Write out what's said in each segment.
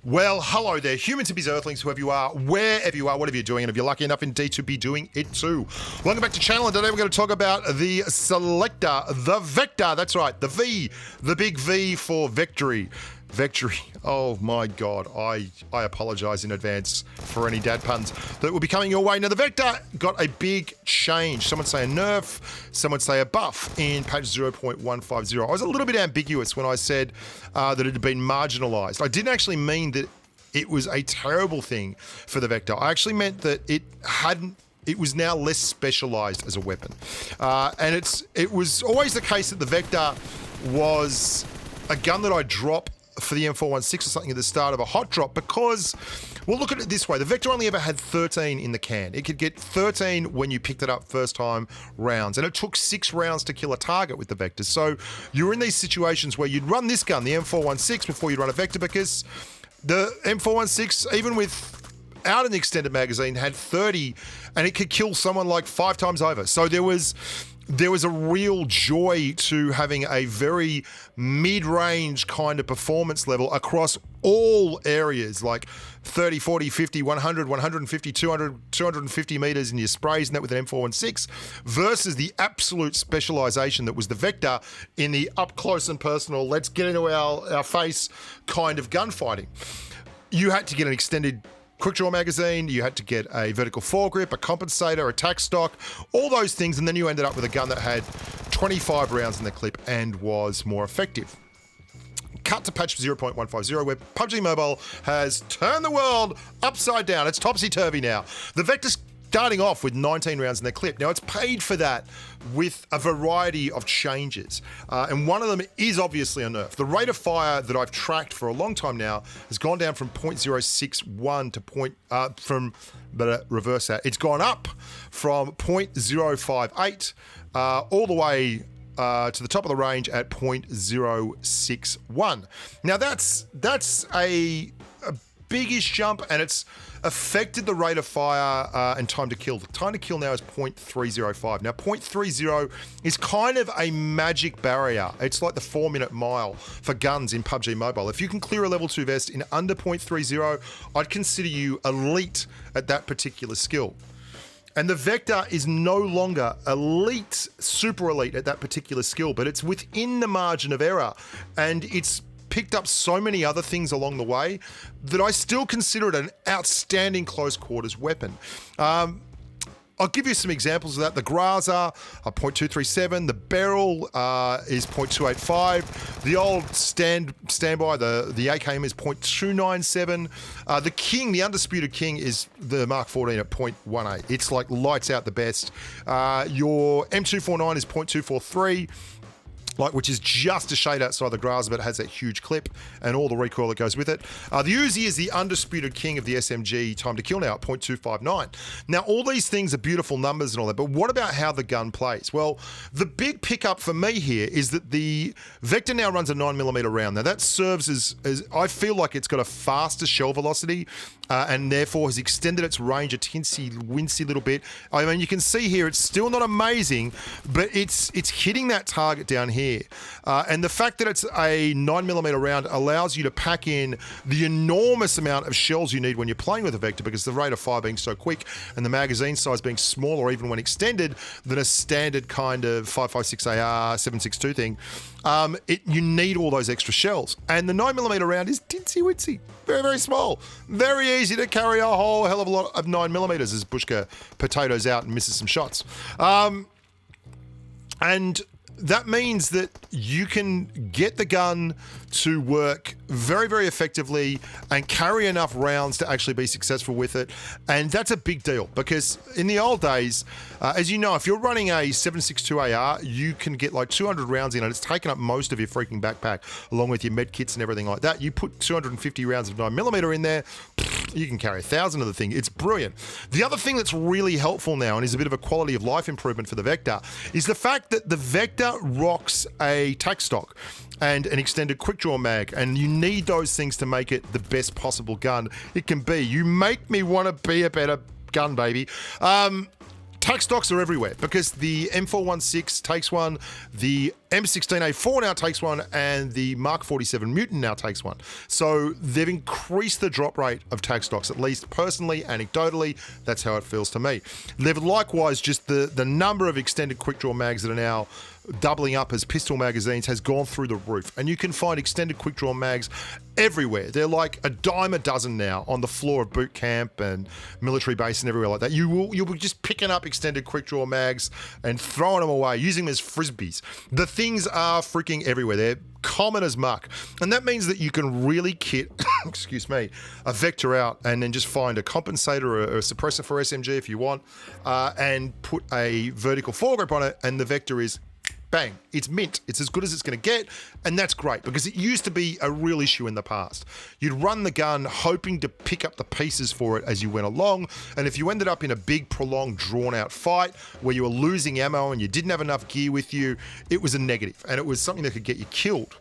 Well, hello there, humans, hippies, earthlings, whoever you are, wherever you are, whatever you're doing, and if you're lucky enough indeed to be doing it too. Welcome back to the channel, and today we're going to talk about the selector, the Vector. That's right, the V, the big V for victory. Victory. Oh my God, I apologize in advance for any dad puns that will be coming your way. Now, the Vector got a big change. Some would say a nerf, some would say a buff in patch 0.150. I was a little bit ambiguous when I said that it had been marginalized. I didn't actually mean that it was a terrible thing for the Vector. I actually meant that it was now less specialized as a weapon. And it was always the case that the Vector was a gun that I drop for the M416 or something at the start of a hot drop because, well, look at it this way. The Vector only ever had 13 in the can. It could get 13 when you picked it up first time rounds, and it took 6 rounds to kill a target with the Vector. So you're in these situations where you'd run this gun, the M416, before you'd run a Vector, because the M416, even without an extended magazine, had 30, and it could kill someone like 5 times over. So there was a real joy to having a very mid-range kind of performance level across all areas, like 30, 40, 50, 100, 150, 200, 250 meters in your sprays, and that with an M416, versus the absolute specialization that was the Vector in the up close and personal, let's get into our face kind of gunfighting. You had to get an extended quick draw magazine, you had to get a vertical foregrip, a compensator, a tack stock, all those things, and then you ended up with a gun that had 25 rounds in the clip and was more effective. Cut to patch 0.150, where PUBG Mobile has turned the world upside down. It's topsy-turvy now. The Vector's starting off with 19 rounds in their clip. Now, it's paid for that with a variety of changes, and one of them is obviously a nerf. The rate of fire that I've tracked for a long time now has gone down from 0.061 to reverse that. It's gone up from 0.058 all the way to the top of the range at 0.061. Now, that's a biggish jump, and it's affected the rate of fire and time to kill. The time to kill now is 0.305. Now, 0.30 is kind of a magic barrier. It's like the 4-minute mile for guns in PUBG Mobile. If you can clear a level 2 vest in under 0.30, I'd consider you elite at that particular skill. And the Vector is no longer elite, super elite at that particular skill, but it's within the margin of error, and it's picked up so many other things along the way that I still consider it an outstanding close quarters weapon. I'll give you some examples of that. The Graza are 0.237. The barrel is 0.285. The old standby, the AKM is 0.297. The King, the undisputed King, is the Mark 14 at 0.18. It's like lights out the best. Your M249 is 0.243. Which is just a shade outside the Graza, but it has that huge clip and all the recoil that goes with it. The Uzi is the undisputed king of the SMG time to kill now at 0.259. Now, all these things are beautiful numbers and all that, but what about how the gun plays? Well, the big pickup for me here is that the Vector now runs a 9mm round. Now, that serves as I feel like it's got a faster shell velocity and therefore has extended its range a teensy-wincy little bit. I mean, you can see here, it's still not amazing, but it's hitting that target down here. And the fact that it's a 9mm round allows you to pack in the enormous amount of shells you need when you're playing with a Vector, because the rate of fire being so quick and the magazine size being smaller, even when extended, than a standard kind of 5.56 AR 7.62 thing. You need all those extra shells. And the 9mm round is tinsy-wincy, very, very small. Very easy to carry a whole hell of a lot of 9mm as Bushka potatoes out and misses some shots. And that means that you can get the gun to work very, very effectively and carry enough rounds to actually be successful with it. And that's a big deal, because in the old days, as you know, if you're running a 7.62 AR, you can get like 200 rounds in it. It's taken up most of your freaking backpack, along with your med kits and everything like that. You put 250 rounds of 9mm in there, you can carry 1,000 of the thing. It's brilliant. The other thing that's really helpful now, and is a bit of a quality of life improvement for the Vector, is the fact that the Vector rocks a tack stock and an extended quick draw mag, and you need those things to make it the best possible gun it can be. You make me want to be a better gun, baby. tac stocks are everywhere because the M416 takes one, the M16A4 now takes one, and the Mark 47 Mutant now takes one. So they've increased the drop rate of tac stocks, at least personally, anecdotally, that's how it feels to me. They've likewise just the number of extended quick draw mags that are now doubling up as pistol magazines has gone through the roof, and you can find extended quick draw mags everywhere. They're like a dime a dozen now on the floor of boot camp and military base and everywhere like that. You'll be just picking up extended quick draw mags and throwing them away, using them as frisbees. The things are freaking everywhere. They're common as muck, and that means that you can really kit excuse me, a Vector out and then just find a compensator or a suppressor for SMG if you want, and put a vertical foregrip on it, and the Vector is bang, it's mint. It's as good as it's going to get, and that's great because it used to be a real issue in the past. You'd run the gun hoping to pick up the pieces for it as you went along, and if you ended up in a big, prolonged, drawn-out fight where you were losing ammo and you didn't have enough gear with you, it was a negative, and it was something that could get you killed.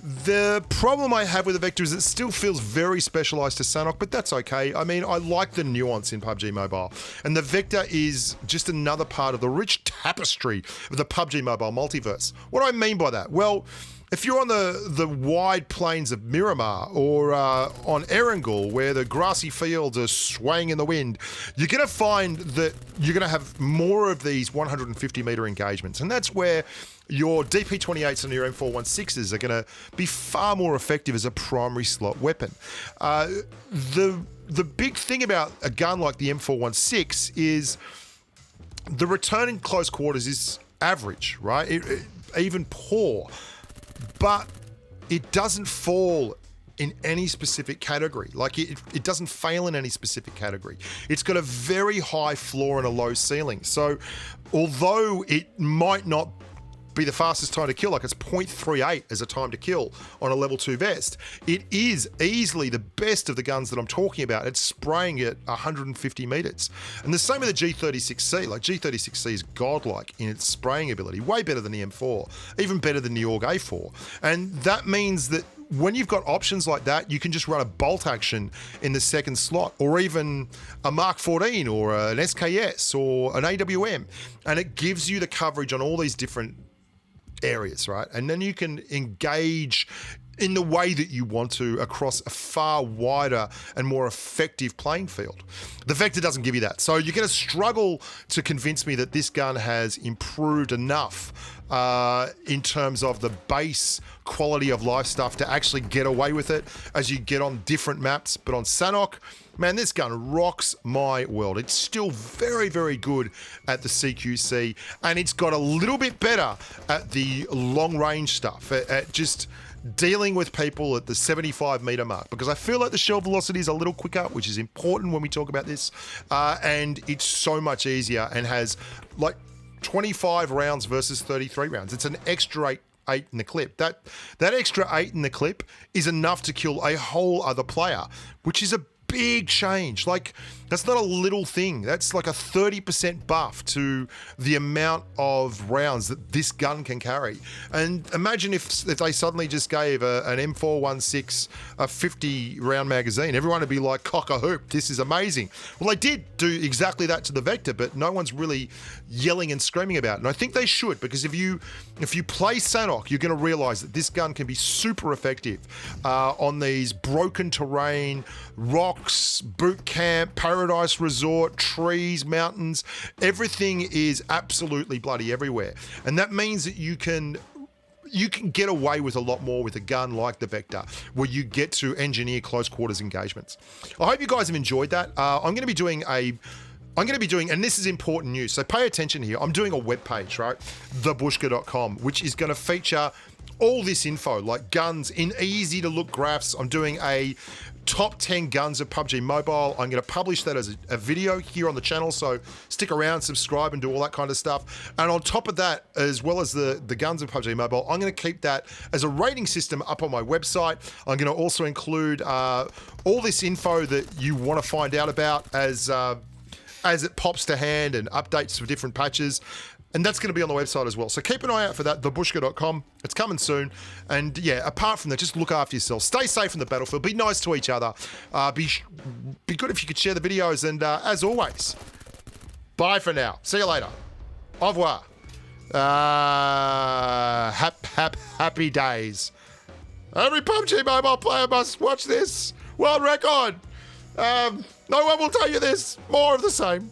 The problem I have with the Vector is it still feels very specialised to Sanok, but that's okay. I mean, I like the nuance in PUBG Mobile, and the Vector is just another part of the rich tapestry of the PUBG Mobile multiverse. What do I mean by that? Well, if you're on the wide plains of Miramar or on Erangel, where the grassy fields are swaying in the wind, you're going to find that you're going to have more of these 150-metre engagements, and that's where your DP28s and your M416s are going to be far more effective as a primary slot weapon. The big thing about a gun like the M416 is the return in close quarters is average, right? Even poor. But it doesn't fall in any specific category. Like it doesn't fail in any specific category. It's got a very high floor and a low ceiling. So although it might not be the fastest time to kill, like it's 0.38 as a time to kill on a level 2 vest, it is easily the best of the guns that I'm talking about. It's spraying at 150 meters. And the same with the G36C. Like G36C is godlike in its spraying ability, way better than the M4, even better than the AUG A4. And that means that when you've got options like that, you can just run a bolt action in the second slot, or even a Mark 14 or an SKS or an AWM, and it gives you the coverage on all these different areas, right? And then you can engage in the way that you want to across a far wider and more effective playing field. The Vector doesn't give you that. So you're going to struggle to convince me that this gun has improved enough in terms of the base quality of life stuff to actually get away with it as you get on different maps. But on Sanok, man, this gun rocks my world. It's still very, very good at the CQC, and it's got a little bit better at the long-range stuff, at just dealing with people at the 75-meter mark, because I feel like the shell velocity is a little quicker, which is important when we talk about this, and it's so much easier and has like 25 rounds versus 33 rounds. It's an extra eight in the clip. That extra 8 in the clip is enough to kill a whole other player, which is a big change. Like, that's not a little thing. That's like a 30% buff to the amount of rounds that this gun can carry. And imagine if they suddenly just gave an M416 a 50-round magazine. Everyone would be like, cock a hoop, this is amazing. Well, they did do exactly that to the Vector, but no one's really yelling and screaming about it. And I think they should, because if you play Sanok, you're going to realize that this gun can be super effective on these broken terrain, rocks, boot camp, Paradise Resort, trees, mountains. Everything is absolutely bloody everywhere. And that means that you can get away with a lot more with a gun like the Vector, where you get to engineer close quarters engagements. I hope you guys have enjoyed that. I'm going to be doing, and this is important news, so pay attention here. I'm doing a webpage, right? thebushka.com, which is going to feature all this info, like guns in easy to look graphs. I'm doing a top 10 guns of PUBG Mobile. I'm going to publish that as a video here on the channel, so stick around, subscribe, and do all that kind of stuff. And on top of that, as well as the guns of PUBG Mobile, I'm going to keep that as a rating system up on my website. I'm going to also include all this info that you want to find out about as it pops to hand, and updates for different patches. And that's going to be on the website as well. So keep an eye out for that, thebushka.com. It's coming soon. And yeah, apart from that, just look after yourself. Stay safe in the battlefield. Be nice to each other. Be good if you could share the videos. And as always, Bye for now. See you later. Au revoir. Happy days. Every PUBG Mobile player must watch this. World record. No one will tell you this. More of the same.